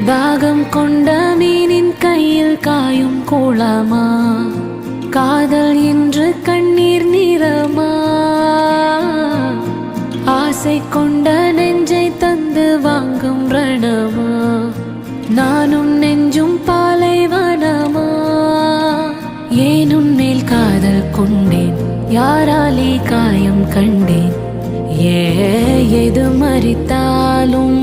தாகம் கொண்ட மீனின் கையில் காயும் கோலமா, காதல் என்று கண்ணீர் நிறமா, ஆசை கொண்ட நெஞ்சை தந்து வாங்கும் ரணமா, நானும் நெஞ்சும் பாலைவனமா. ஏன் உன்மேல் காதல் கொண்டேன், யாராலே காயம் கண்டேன், எது மறித்தாலும்